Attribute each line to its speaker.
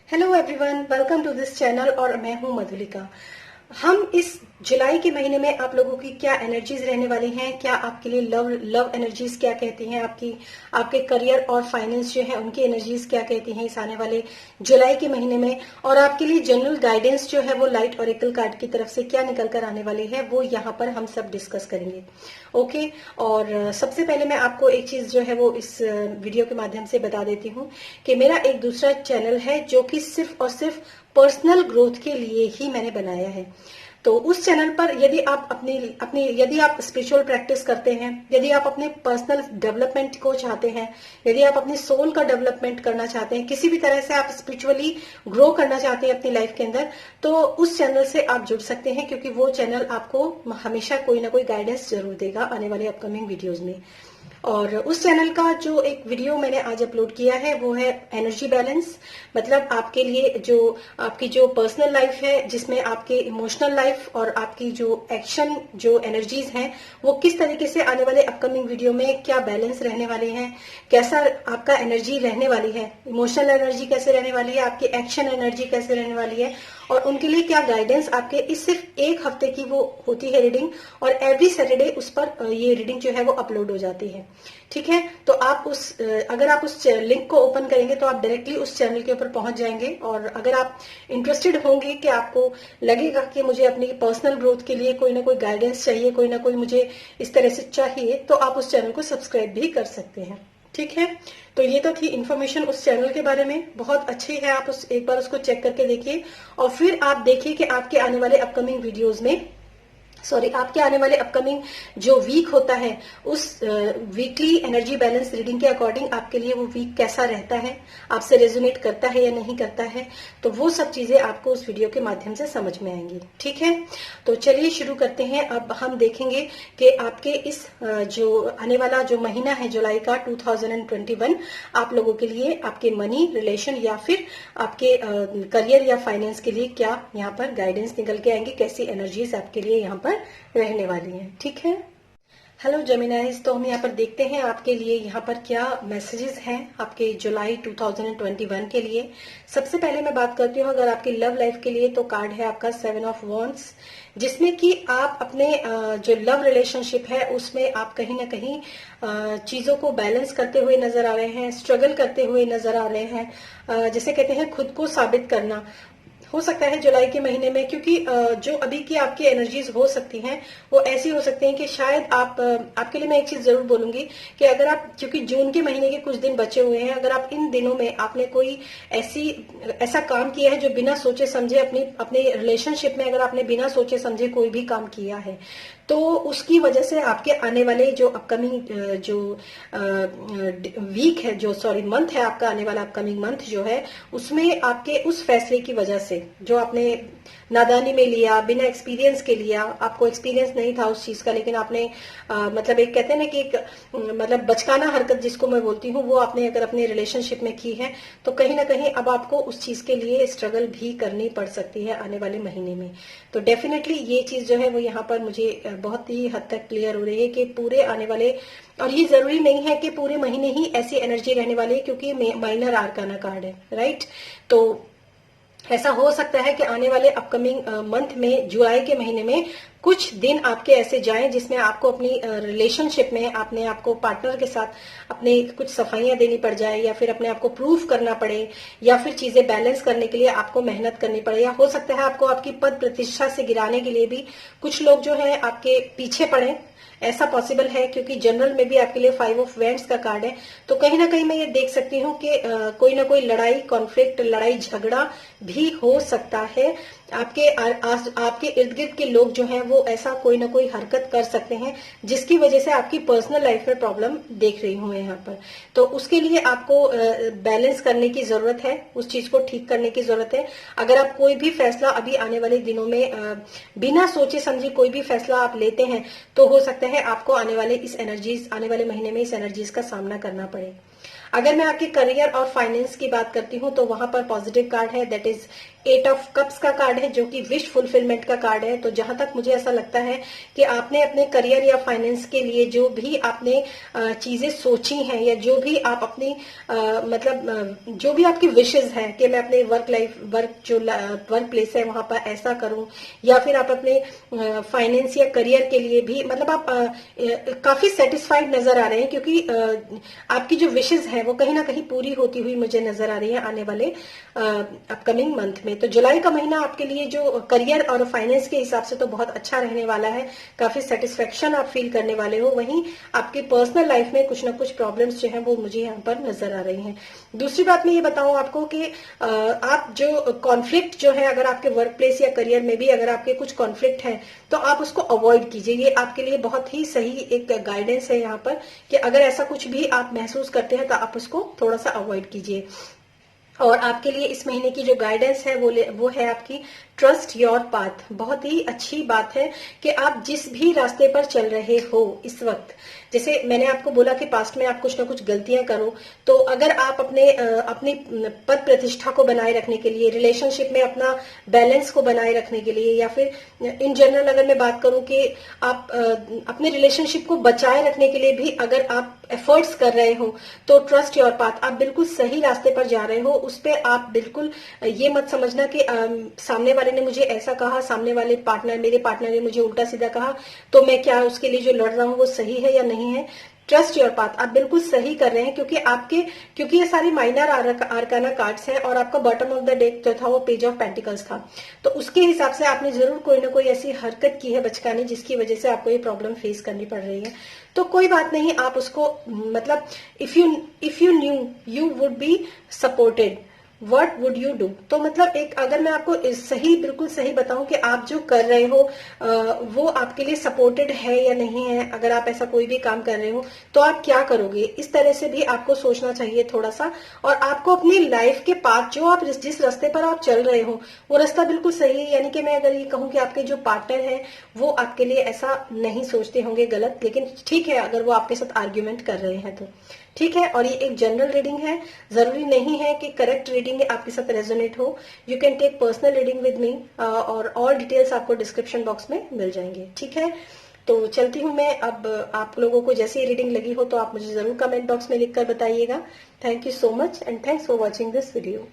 Speaker 1: Hello everyone, welcome to this channel. और मैं हूं मधुलिका। हम इस जुलाई के महीने में आप लोगों की क्या एनर्जीज रहने वाली हैं, क्या आपके लिए लव एनर्जीज क्या कहती हैं, आपके करियर और फाइनेंस जो है उनकी एनर्जीज क्या कहती हैं इस आने वाले जुलाई के महीने में, और आपके लिए जनरल गाइडेंस जो है वो लाइट ऑरेकल कार्ड की तरफ से क्या निकल कर आने वाली है वो यहाँ पर हम सब डिस्कस करेंगे। ओके। और सबसे पहले मैं आपको एक चीज जो है वो इस वीडियो के माध्यम से बता देती हूँ कि मेरा एक दूसरा चैनल है जो कि सिर्फ और सिर्फ पर्सनल ग्रोथ के लिए ही मैंने बनाया है। तो उस चैनल पर यदि आप यदि आप स्पिरिचुअल प्रैक्टिस करते हैं, यदि आप अपने पर्सनल डेवलपमेंट को चाहते हैं, यदि आप अपनी सोल का डेवलपमेंट करना चाहते हैं, किसी भी तरह से आप स्पिरिचुअली ग्रो करना चाहते हैं अपनी लाइफ के अंदर, तो उस चैनल से आप जुड़ सकते हैं, क्योंकि वो चैनल आपको हमेशा कोई ना कोई गाइडेंस जरूर देगा आने वाले अपकमिंग वीडियोज में। और उस चैनल का जो एक वीडियो मैंने आज अपलोड किया है वो है एनर्जी बैलेंस। मतलब आपके लिए आपकी जो पर्सनल लाइफ है, जिसमें आपके इमोशनल लाइफ और आपकी जो एक्शन जो एनर्जीज हैं वो किस तरीके से आने वाले अपकमिंग वीडियो में क्या बैलेंस रहने वाले हैं, कैसा आपका एनर्जी रहने वाली है, इमोशनल एनर्जी कैसे रहने वाली है, आपकी एक्शन एनर्जी कैसे रहने वाली है, और उनके लिए क्या गाइडेंस आपके इस सिर्फ एक हफ्ते की वो होती है रीडिंग, और एवरी सैटरडे उस पर ये रीडिंग जो है वो अपलोड हो जाती है। ठीक है। तो अगर आप उस लिंक को ओपन करेंगे तो आप डायरेक्टली उस चैनल के ऊपर पहुंच जाएंगे। और अगर आप इंटरेस्टेड होंगे कि आपको लगेगा कि मुझे अपनी पर्सनल ग्रोथ के लिए कोई ना कोई गाइडेंस चाहिए, कोई ना कोई मुझे इस तरह से चाहिए, तो आप उस चैनल को सब्सक्राइब भी कर सकते हैं। ठीक है। तो ये तो थी इन्फॉर्मेशन उस चैनल के बारे में, बहुत अच्छी है। आप एक बार उसको चेक करके देखिए और फिर आप देखिए कि आपके आने वाले अपकमिंग वीडियोज में आपके आने वाले अपकमिंग जो वीक होता है उस वीकली एनर्जी बैलेंस रीडिंग के अकॉर्डिंग आपके लिए वो वीक कैसा रहता है, आपसे रेजोनेट करता है या नहीं करता है, तो वो सब चीजें आपको उस वीडियो के माध्यम से समझ में आएंगी। ठीक है। तो चलिए शुरू करते हैं। अब हम देखेंगे कि आपके इस जो आने वाला जो महीना है जुलाई का 2021 आप लोगों के लिए आपके मनी रिलेशन या फिर आपके करियर या फाइनेंस के लिए क्या यहाँ पर गाइडेंस निकल के आएंगी, कैसी एनर्जीज आपके लिए यहाँ पर रहने वाली हैं। ठीक है। हेलो जेमिनाइज, तो हम यहाँ पर देखते हैं आपके लिए यहाँ पर क्या मैसेजेस हैं आपके जुलाई 2021 के लिए। सबसे पहले मैं बात करती हूँ अगर आपकी लव लाइफ के लिए, तो कार्ड है आपका 7 ऑफ वॉन्ड्स, जिसमें कि आप अपने जो लव रिलेशनशिप है उसमें आप कहीं ना कहीं चीजों को बैलेंस करते हुए नजर आ रहे हैं, स्ट्रगल करते हुए नजर आ रहे हैं। जिसे कहते हैं खुद को साबित करना हो सकता है जुलाई के महीने में, क्योंकि जो अभी की आपकी एनर्जीज हो सकती हैं वो ऐसी हो सकती हैं कि शायद आपके लिए मैं एक चीज जरूर बोलूंगी कि अगर आप, क्योंकि जून के महीने के कुछ दिन बचे हुए हैं, अगर आप इन दिनों में आपने कोई ऐसा काम किया है जो बिना सोचे समझे अपने रिलेशनशिप में अगर आपने बिना सोचे समझे कोई भी काम किया है, तो उसकी वजह से आपके आने वाले जो अपकमिंग जो वीक है, जो मंथ है, आपका आने वाला अपकमिंग मंथ जो है, उसमें आपके उस फैसले की वजह से जो आपने नादानी में लिया, बिना एक्सपीरियंस के लिया, आपको एक्सपीरियंस नहीं था उस चीज का, लेकिन आपने मतलब एक कहते हैं ना कि एक मतलब बचकाना हरकत जिसको मैं बोलती हूँ, वो आपने अगर अपने रिलेशनशिप में की है, तो कहीं ना कहीं अब आपको उस चीज के लिए स्ट्रगल भी करनी पड़ सकती है आने वाले महीने में। तो डेफिनेटली ये चीज जो है वो यहाँ पर मुझे बहुत ही हद तक क्लियर हो रही है कि पूरे आने वाले, और ये जरूरी नहीं है कि पूरे महीने ही ऐसी एनर्जी रहने वाली है, क्योंकि माइनर आर्काना कार्ड है, राइट। तो ऐसा हो सकता है कि आने वाले अपकमिंग मंथ में, जुलाई के महीने में, कुछ दिन आपके ऐसे जाएं जिसमें आपको अपनी रिलेशनशिप में अपने आपको पार्टनर के साथ अपने कुछ सफाइयां देनी पड़ जाए, या फिर अपने आपको प्रूफ करना पड़े, या फिर चीजें बैलेंस करने के लिए आपको मेहनत करनी पड़े, या हो सकता है आपको आपकी पद प्रतिष्ठा से गिराने के लिए भी कुछ लोग जो है आपके पीछे पड़े। ऐसा पॉसिबल है, क्योंकि जनरल में भी आपके लिए 5 ऑफ वेंट्स का कार्ड है। तो कहीं ना कहीं मैं ये देख सकती हूँ कि कोई ना कोई लड़ाई, कॉन्फ्लिक्ट, लड़ाई झगड़ा भी हो सकता है। आपके इर्द गिर्द के लोग जो हैं वो ऐसा कोई ना कोई हरकत कर सकते हैं जिसकी वजह से आपकी पर्सनल लाइफ में प्रॉब्लम देख रही हूं यहाँ पर। तो उसके लिए आपको बैलेंस करने की जरूरत है, उस चीज को ठीक करने की जरूरत है। अगर आप कोई भी फैसला अभी आने वाले दिनों में बिना सोचे समझे कोई भी फैसला आप लेते हैं, तो हो सकता है आपको आने वाले महीने में इस एनर्जीज का सामना करना पड़े। अगर मैं आपके करियर और फाइनेंस की बात करती हूँ तो वहां पर पॉजिटिव कार्ड है, दैट इज 8 ऑफ कप्स का कार्ड है, जो कि विश फुलफिलमेंट का कार्ड है। तो जहां तक मुझे ऐसा लगता है कि आपने अपने करियर या फाइनेंस के लिए जो भी आपने चीजें सोची हैं, या जो भी आप अपनी जो भी आपकी विशेस हैं कि मैं अपने वर्क प्लेस है वहां पर ऐसा करूं, या फिर आप अपने फाइनेंस या करियर के लिए भी मतलब आप काफी सेटिस्फाइड नजर आ रहे हैं, क्योंकि आपकी जो विशेस है वो कहीं ना कहीं पूरी होती हुई मुझे नजर आ रही है आने वाले अपकमिंग मंथ में। तो जुलाई का महीना आपके लिए जो करियर और फाइनेंस के हिसाब से तो बहुत अच्छा रहने वाला है, काफी सेटिस्फेक्शन आप फील करने वाले हो। वहीं आपकी पर्सनल लाइफ में कुछ ना कुछ प्रॉब्लम्स जो है वो मुझे यहाँ पर नजर आ रही हैं। दूसरी बात मैं ये बताऊं आपको कि आप जो कॉन्फ्लिक्ट जो है, अगर आपके वर्क प्लेस या करियर में भी अगर आपके कुछ कॉन्फ्लिक्ट है तो आप उसको अवॉइड कीजिए। ये आपके लिए बहुत ही सही एक गाइडेंस है यहाँ पर कि अगर ऐसा कुछ भी आप महसूस करते हैं तो आप उसको थोड़ा सा अवॉइड कीजिए। और आपके लिए इस महीने की जो गाइडेंस है वो है आपकी ट्रस्ट योर पाथ। बहुत ही अच्छी बात है कि आप जिस भी रास्ते पर चल रहे हो इस वक्त, जैसे मैंने आपको बोला कि पास्ट में आप कुछ ना कुछ गलतियां करो, तो अगर आप अपनी पद प्रतिष्ठा को बनाए रखने के लिए, रिलेशनशिप में अपना बैलेंस को बनाए रखने के लिए, या फिर इन जनरल अगर मैं बात करूं कि आप अपने रिलेशनशिप को बचाए रखने के लिए भी अगर आप एफर्ट्स कर रहे हो, तो ट्रस्ट योर पाथ, आप बिल्कुल सही रास्ते पर जा रहे हो। उस पे आप बिल्कुल ये मत समझना कि सामने वाले ने मुझे ऐसा कहा, सामने वाले मेरे पार्टनर ने मुझे उल्टा सीधा कहा, तो मैं क्या उसके लिए जो लड़ रहा हूं वो सही है या नहीं है। ट्रस्ट योर पाथ, आप बिल्कुल सही कर रहे हैं, क्योंकि ये सारी माइनर आर्काना कार्ड्स हैं, और आपका बॉटम ऑफ द डेक जो था वो पेज ऑफ पेंटिकल्स था। तो उसके हिसाब से आपने जरूर कोई ना कोई ऐसी हरकत की है बचकानी जिसकी वजह से आपको ये प्रॉब्लम फेस करनी पड़ रही है। तो कोई बात नहीं, आप उसको मतलब if you new you would be supported, what would you do. तो मतलब एक अगर मैं आपको बिल्कुल सही बताऊं कि आप जो कर रहे हो वो आपके लिए सपोर्टेड है या नहीं है, अगर आप ऐसा कोई भी काम कर रहे हो तो आप क्या करोगे, इस तरह से भी आपको सोचना चाहिए थोड़ा सा। और आपको अपनी लाइफ के पाथ, जो आप जिस रास्ते पर आप चल रहे हो वो रास्ता बिल्कुल सही है। यानी कि मैं अगर ये कहूं कि आपके जो पार्टनर है वो आपके लिए ऐसा नहीं सोचते होंगे गलत, लेकिन ठीक है अगर वो आपके साथ आर्ग्यूमेंट कर रहे हैं तो ठीक है। और ये एक जनरल रीडिंग है, जरूरी नहीं है कि करेक्ट रीडिंग आपके साथ रेजोनेट हो। You can take personal reading with me, और ऑल डिटेल्स आपको डिस्क्रिप्शन बॉक्स में मिल जाएंगे, ठीक है। तो चलती हूँ मैं अब। आप लोगों को जैसी रीडिंग लगी हो तो आप मुझे जरूर कमेंट बॉक्स में लिखकर बताइएगा। Thank you so much and thanks for watching this video.